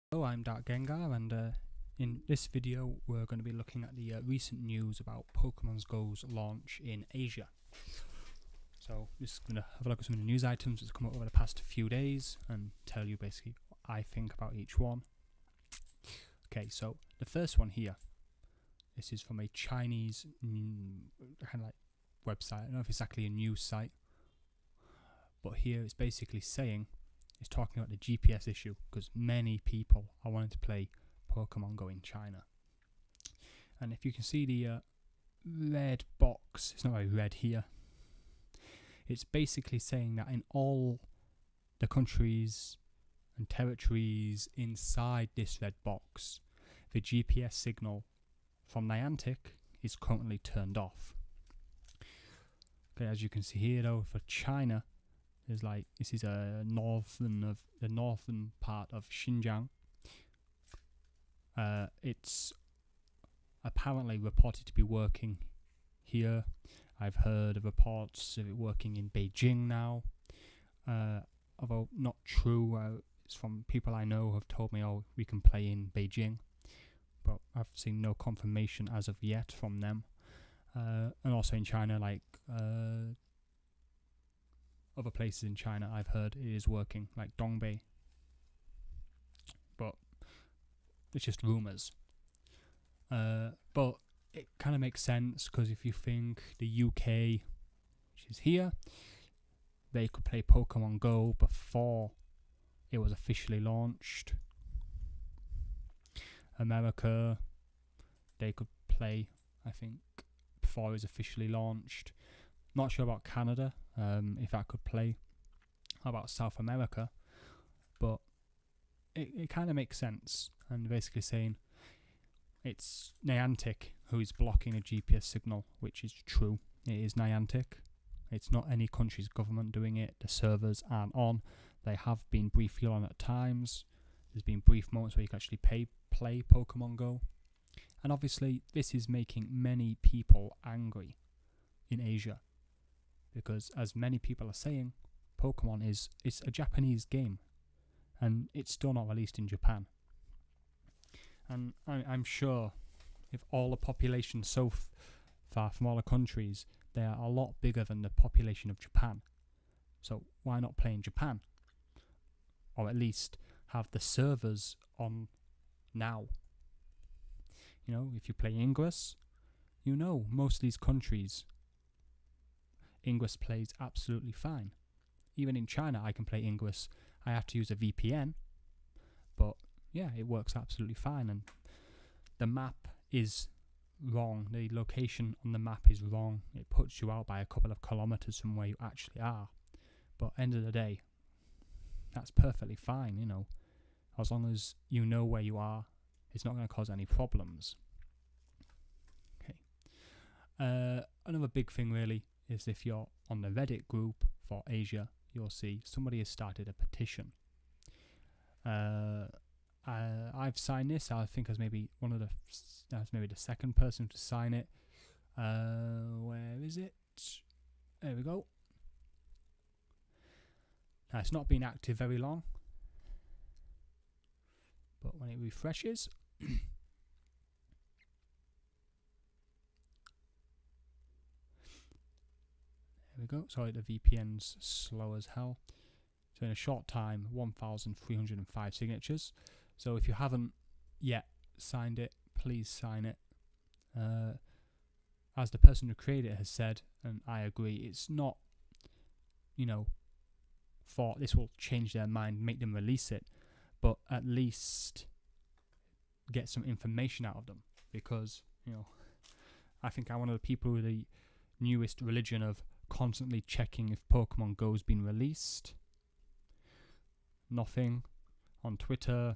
Hello, I'm Dark Gengar, and in this video we're going to be looking at the recent news about Pokemon Go's launch in Asia. So just going to have a look at some of the news items that's come up over the past few days and tell you basically what I think about each one. Okay, so the first one here, this is from a Chinese kind of like website. I don't know if it's exactly a news site, but here it's basically saying, it's talking about the GPS issue because many people are wanting to play Pokemon Go in China. And if you can see the red box, it's not very red here. It's basically saying that in all the countries and territories inside this red box, the GPS signal from Niantic is currently turned off. Okay, as you can see here though, for China, there's this is the northern part of Xinjiang. It's apparently reported to be working here. I've heard of reports of it working in Beijing now, although not true. It's from people I know who have told me, oh, we can play in Beijing, but I've seen no confirmation as of yet from them. And also in China, other places in China, I've heard it is working, like Dongbei. But it's just rumours. But it kind of makes sense because if you think the UK, which is here, they could play Pokemon Go before it was officially launched. America, they could play, I think, before it was officially launched. Not sure about Canada, if that could play. How about South America? But it kind of makes sense. And basically saying it's Niantic who is blocking a GPS signal, which is true. It is Niantic. It's not any country's government doing it. The servers aren't on. They have been briefly on at times. There's been brief moments where you can actually play Pokemon Go. And obviously this is making many people angry in Asia. Because as many people are saying, Pokemon it's a Japanese game, and it's still not released in Japan. And I'm sure if all the population so far from all the countries, they are a lot bigger than the population of Japan. So why not play in Japan? Or at least have the servers on now. You know, if you play Ingress, you know most of these countries, Ingress plays absolutely fine. Even in China, I can play Ingress. I have to use a VPN, but yeah, it works absolutely fine. And the map is wrong. The location on the map is wrong. It puts you out by a couple of kilometers from where you actually are. But end of the day, that's perfectly fine, you know. As long as you know where you are, it's not going to cause any problems. Okay. Another big thing really is if you're on the Reddit group for Asia, you'll see somebody has started a petition. I've signed this. I think as maybe the second person to sign it. Where is it? There we go. Now it's not been active very long, but when it refreshes, there we go. Sorry, the VPN's slow as hell. So in a short time, 1,305 signatures. So if you haven't yet signed it, please sign it. As the person who created it has said, and I agree, it's not, thought this will change their mind, make them release it, but at least get some information out of them. Because, I think I'm one of the people with the newest religion of constantly checking if Pokemon Go's been released. Nothing on Twitter.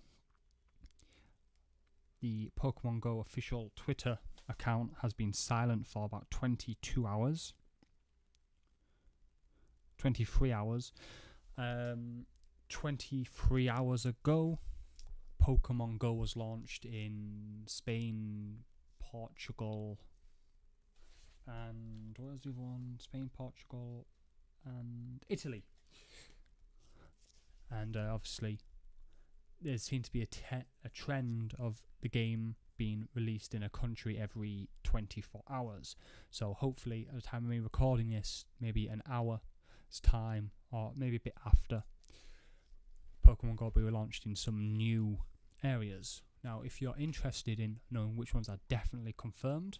The Pokemon Go official Twitter account has been silent for about 22 hours. 23 hours. 23 hours ago, Pokemon Go was launched in Spain, Portugal, and what was the other one? Spain, Portugal, and Italy. And obviously there seems to be a trend of the game being released in a country every 24 hours. So hopefully at the time of me recording this, maybe an hour's time or maybe a bit after, Pokemon Go will be launched in some new areas. Now, if you're interested in knowing which ones are definitely confirmed,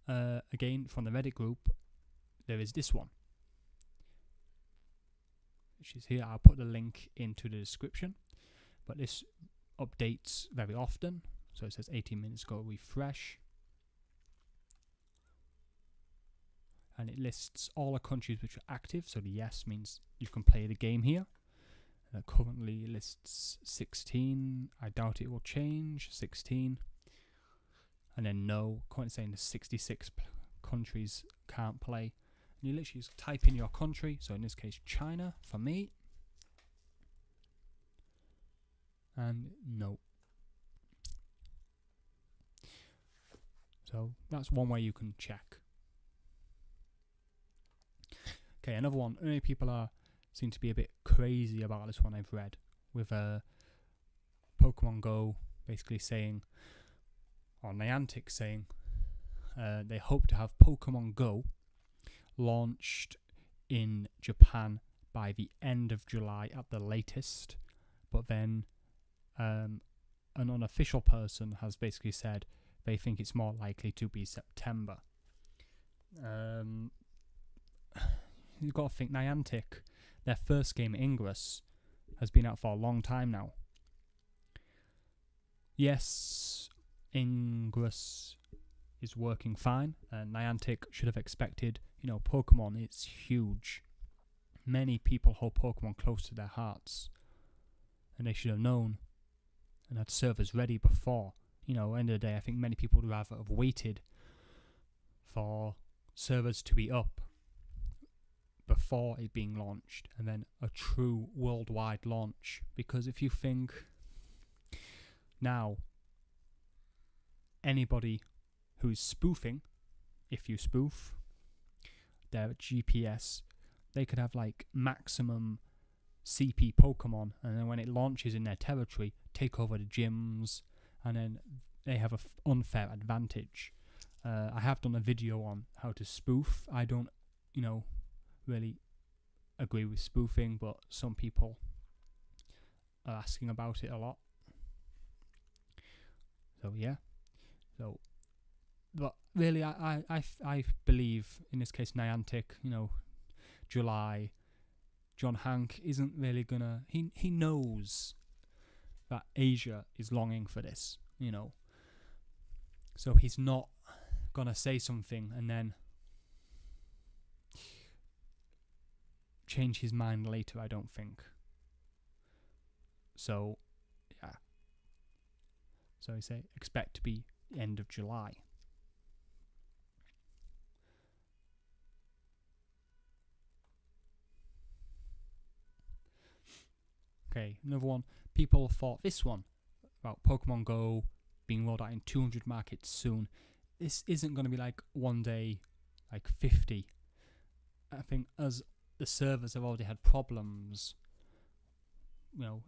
again, from the Reddit group, there is this one, which is here. I'll put the link into the description, but this updates very often. So it says 18 minutes ago refresh, and it lists all the countries which are active. So the yes means you can play the game here. Currently lists 16. I doubt it will change. 16. And then no, currently saying the 66 countries can't play. And you literally just type in your country. So in this case, China for me. And no. So that's one way you can check. Okay, another one. Many people seem to be a bit crazy about this one I've read, with Pokemon Go basically saying, or Niantic saying, they hope to have Pokemon Go launched in Japan by the end of July at the latest, but then an unofficial person has basically said they think it's more likely to be September. You've got to think, Niantic, their first game, Ingress, has been out for a long time now. Yes, Ingress is working fine, and Niantic should have expected, Pokemon is huge. Many people hold Pokemon close to their hearts, and they should have known and had servers ready before. End of the day, I think many people would rather have waited for servers to be up before it being launched, and then a true worldwide launch. Because if you think now, anybody who's spoofing, if you spoof their GPS, they could have like maximum CP Pokemon, and then when it launches in their territory, take over the gyms, and then they have an unfair advantage. I have done a video on how to spoof. I don't, really agree with spoofing, but some people are asking about it a lot. So yeah. But really, I believe in this case Niantic, July, John Hank isn't really gonna. He knows that Asia is longing for this, So he's not gonna say something and then change his mind later, I don't think. So, yeah. So I say expect to be end of July. Okay, another one. People thought this one about Pokemon Go being rolled out in 200 markets soon. This isn't going to be like one day, like 50. I think as the servers have already had problems,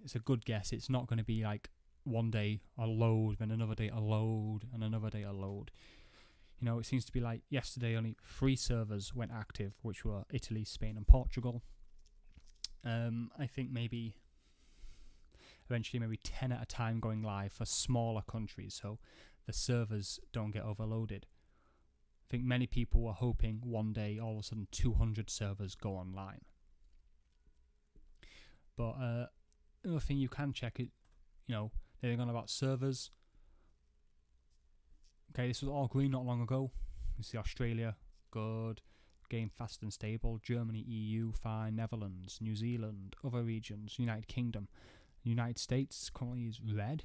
it's a good guess. It's not going to be like one day a load, then another day a load, and another day a load. It seems to be like yesterday only 3 servers went active, which were Italy, Spain, and Portugal. I think maybe eventually maybe 10 at a time going live for smaller countries, so the servers don't get overloaded. I think many people were hoping one day all of a sudden 200 servers go online. But another thing you can check is, they're going about servers. Okay, this was all green not long ago. You see Australia, good. Game fast and stable. Germany, EU, fine. Netherlands, New Zealand, other regions, United Kingdom. United States currently is red.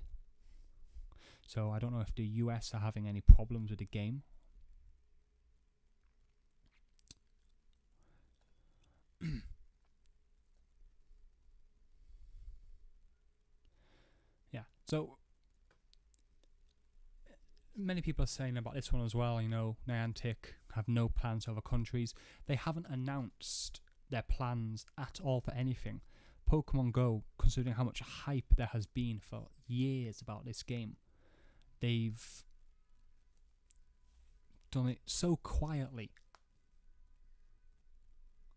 So I don't know if the US are having any problems with the game. Yeah, so many people are saying about this one as well, Niantic have no plans for other countries. They haven't announced their plans at all for anything. Pokemon Go, considering how much hype there has been for years about this game, they've done it so quietly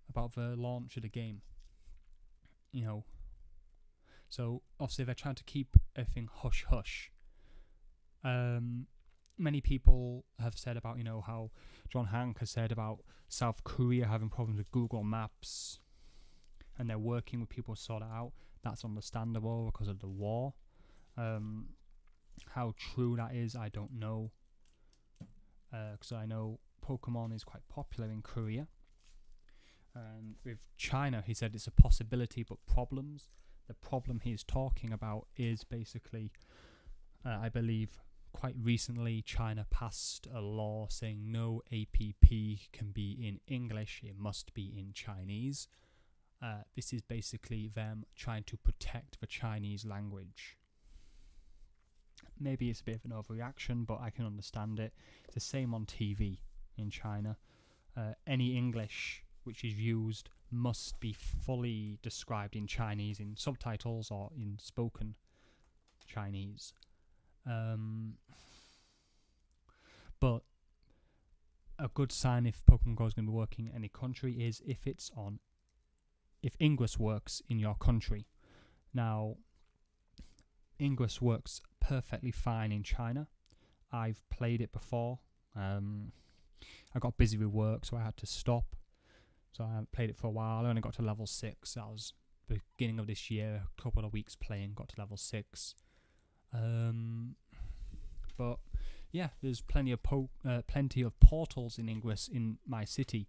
about the launch of the game. You know, so obviously they're trying to keep everything hush hush. Many people have said about, how John Hank has said about South Korea having problems with Google Maps, and they're working with people to sort it out. That's understandable because of the war. How true that is, I don't know, because I know Pokemon is quite popular in Korea. And with China, he said it's a possibility but problems. The problem he's talking about is basically, I believe, quite recently China passed a law saying no APP can be in English, it must be in Chinese. This is basically them trying to protect the Chinese language. Maybe it's a bit of an overreaction, but I can understand it. It's the same on TV in China. Any English which is used must be fully described in Chinese in subtitles or in spoken Chinese. But a good sign if Pokemon Go is going to be working in any country is if Ingress works in your country. Now, Ingress works perfectly fine in China. I've played it before. I got busy with work, so I had to stop. So I haven't played it for a while. I only got to level 6. That was the beginning of this year. A couple of weeks playing, got to level 6. But yeah, there's plenty of portals in Ingress in my city.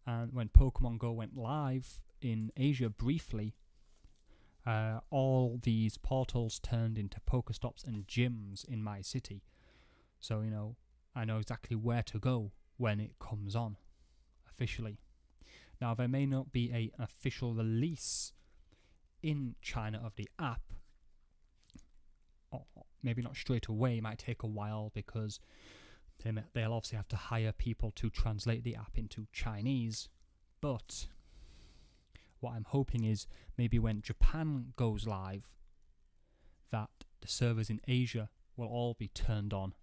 And when Pokemon Go went live in Asia briefly, all these portals turned into Pokestops and gyms in my city. So, I know exactly where to go when it comes on officially. Now, there may not be an official release in China of the app, or maybe not straight away. It might take a while because they'll obviously have to hire people to translate the app into Chinese. But what I'm hoping is maybe when Japan goes live, that the servers in Asia will all be turned on.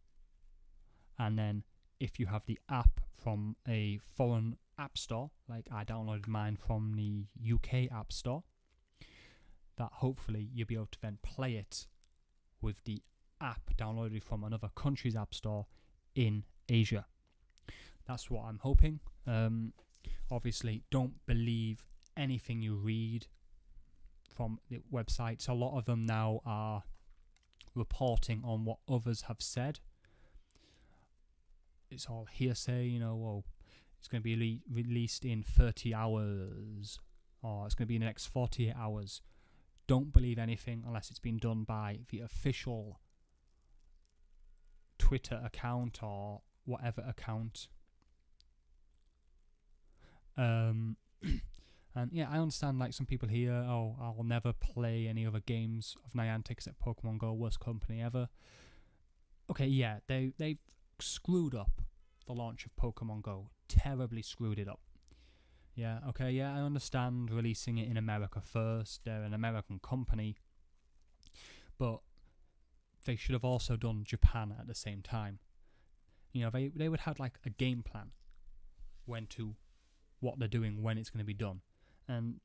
And then if you have the app from a foreign app store, like I downloaded mine from the UK app store, that hopefully you'll be able to then play it with the app downloaded from another country's app store in Asia. That's what I'm hoping. Obviously, don't believe anything you read from the websites. A lot of them now are reporting on what others have said. It's all hearsay, it's going to be released in 30 hours, or it's going to be in the next 48 hours. Don't believe anything unless it's been done by the official Twitter account or whatever account. And yeah, I understand like some people here, I'll never play any other games of Niantic except Pokemon Go, worst company ever. Okay, yeah, they've screwed up the launch of Pokemon Go. Terribly screwed it up. Yeah, okay, yeah, I understand releasing it in America first. They're an American company. But they should have also done Japan at the same time. They would have like a game plan what they're doing, when it's going to be done. And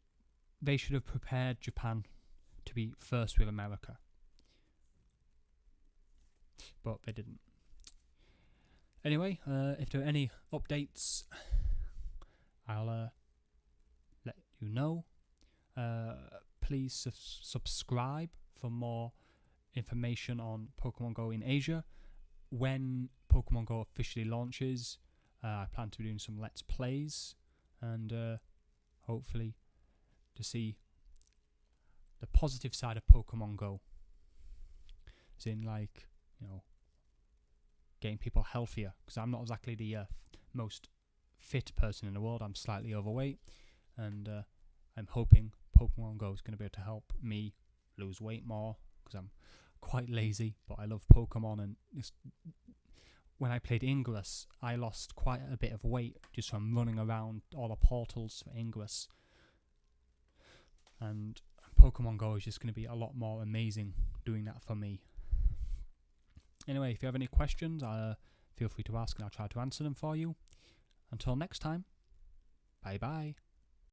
they should have prepared Japan to be first with America. But they didn't. Anyway, if there are any updates, I'll let you know. Please subscribe for more information on Pokemon Go in Asia. When Pokemon Go officially launches, I plan to be doing some Let's Plays and hopefully to see the positive side of Pokemon Go. As in, getting people healthier, because I'm not exactly the most fit person in the world. I'm slightly overweight, and I'm hoping Pokemon Go is going to be able to help me lose weight more, because I'm quite lazy, but I love Pokemon. And when I played Ingress, I lost quite a bit of weight just from running around all the portals for Ingress. And Pokemon Go is just going to be a lot more amazing doing that for me. Anyway, if you have any questions, feel free to ask and I'll try to answer them for you. Until next time, bye bye.